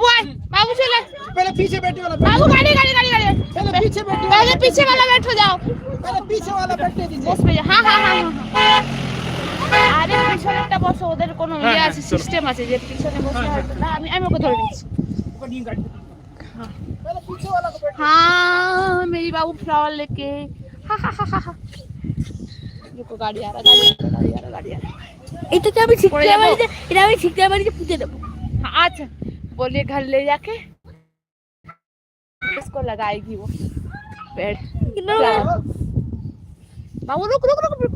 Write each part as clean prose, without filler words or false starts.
बाबू आए, बाबू चले, पहले पीछे बैठे वाला बाबू गाड़ी गाड़ी गाड़ी गाड़ी, पहले पीछे बैठे पहले पीछे वाला बैठो जाओ, पहले पीछे वाला बैठने दीजिए। बस पे हाँ हाँ हाँ আরে পিছনেরটা বসো, ওদের কোনো ইয়ে আছে, সিস্টেম আছে যে পিছনে বসে হয়তো না, আমি আমি ওকে ধরে নিচ্ছি। पहले पीछे वाला को बैठ। हाँ मेरी बाबू फ्लावर लेके हा हा हा हा। रुको गाड़ी आ रहा, गाड़ी आ रहा, गाड़ी आ रहा, गाड़ी आ रहा। এটাকে আমি শিখতে বাড়িতে, এটা আমি শিখতে বাড়িতে পুঁতে দেবো। हाँ अच्छा बोलिए, घर ले जाके इसको लगाएगी वो पेड़। बाबू रुक रुक रुक रुक रुक,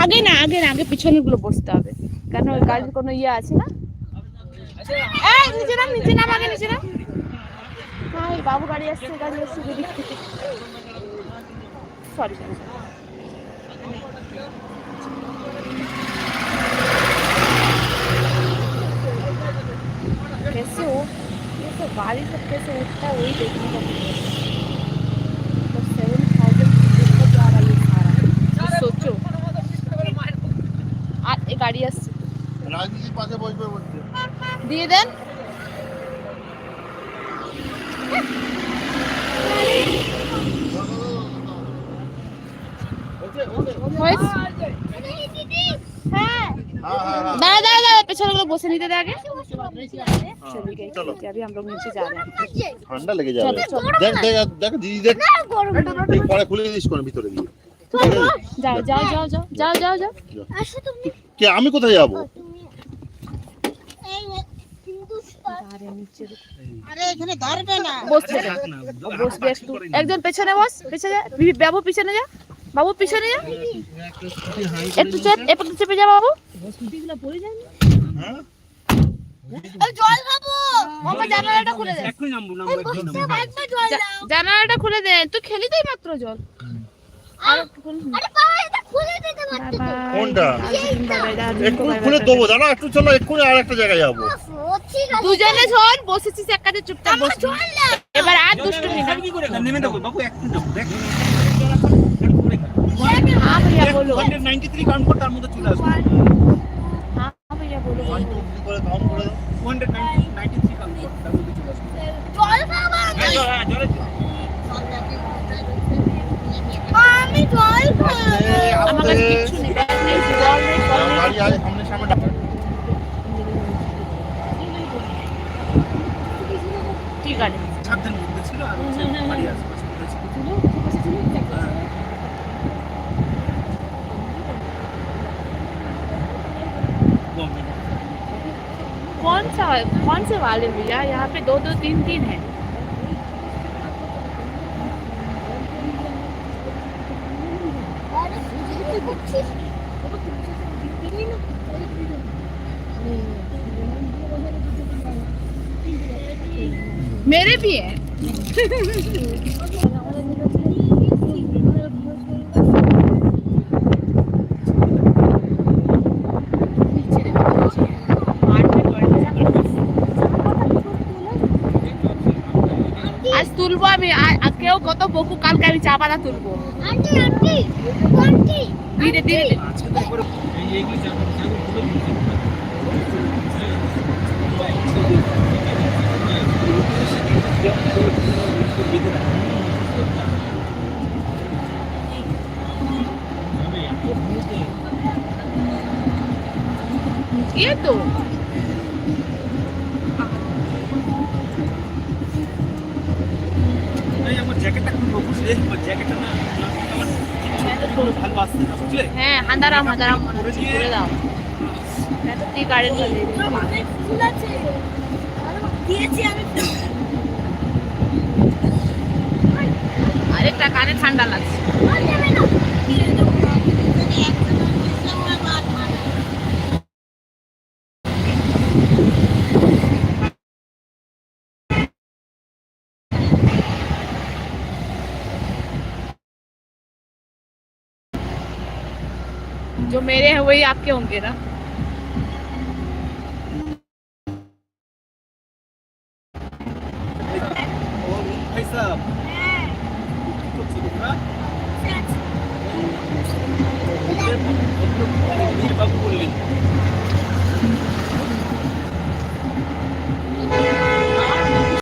আগে না আগে না, আগে পিছনে গুলো বসতে হবে, কারণ ওই গাড়ির কোনো ইয়ে আছে না। এই নিচে নাম, নিচে নাম, আগে নিচে নাম। হ্যাঁ বাবু গাড়ি আসছে, গাড়ি আসছে দিক থেকে। সরি कैसे हो, ये सब गाड़ी सब कैसे उठता है वही देखने का मुझे। तो 7,000 का जा रहा है सारा, सोचो। আর এই গাড়ি আসছে, রাজনীতির পাশে বসবে বলছে। দিয়ে দেন। হ্যাঁ दादा दादा पेছনে গুলো বসে নিতে দে আগে। चलो अभी हम लोग नीचे जा रहे हैं, ঠান্ডা লেগে যাবে। দেখ দেখ দেখ দিদি দেখ, এই পরে খুলে দিস কোন ভিতরে দিয়ে। যাও যাও যাও যাও যাও যাও যাও। আসো তুমি। কে আমি কোথায় যাব? এই কিন্তু আরে এখানে ধরবে না, বসতে দে, বসবে একটু। একজন পেছনে বস, পেছনে যা, বাবু পিছনে যা, বাবু পিছনে যা, একটু চেপ, একটু চেপে যা বাবু। স্কুটিগুলো পড়ে যায় না। হ্যাঁ এই জল খাবো। মামা জানালাটা খুলে দে, একবার জল দাও। জানালাটা খুলে দে, তুই খেলি দেই মাত্র জল। আরে বাবা এটা খুলে দিতে পারতো তো। কোনটা? একটু খুলে দেবো, দাঁড়া একটু, চলো এক্ষুনি আর একটা জায়গায় যাবো। ও ঠিক আছে। দুজনে শোন, বসেছিস এক কাছে চুপচাপ বস। জল দাও। এবার আর দুষ্টুমি না। নেমে দেখো বাবু, একটু দেখো দেখ। हाँ भैया बोलो, 193 কাউন্ট করতে তার মধ্যে চলে আসবে। हाँ भैया बोलो। 1 2 3 করে কাউন্ট করে দাও। 193 কাউন্ট করতে তার মধ্যে চলে আসবে। জল খাবো আমি। জলে আমি জল খাবো। আমার কাছে কিচ্ছু নেই, ব্যাগ নেই, জল নেই, ফল নেই। গাড়ি আয় সামনে সামনে ডাক। ঠিক আছে, ছাদের মধ্যে ছিল আর বাড়ি আশেপাশে ছিল। कौन से वाले भैया, यहाँ पे 2 2 3 3 है। আরে কি করছিস? मेरे भी है। আজ তুলবো আমি, কেউ কত বকু, কালকে আমি চা পাতা তুলবো। আন্টি আন্টি আন্টি ধীরে ধীরে এইগুলো জানো পুরো ये तो আমার জ্যাকেটটা খুব বুঝলে, আমার জ্যাকেটটা না আমার খুব ভালো আসছে না বুঝলে। হ্যাঁ হাঁদারাম হাঁদারাম করে দাও, मैं तो ती गाड़ी ले ले। অনেক ফুল আছে। দিয়েছি আমি। আরেকটা কানে ঠান্ডা লাগছে। আর যাবে না। দিয়ে দেবো। যদি একদম বুঝলে ওরা বাদ মারে। जो मेरे हैं वही आपके होंगे ना।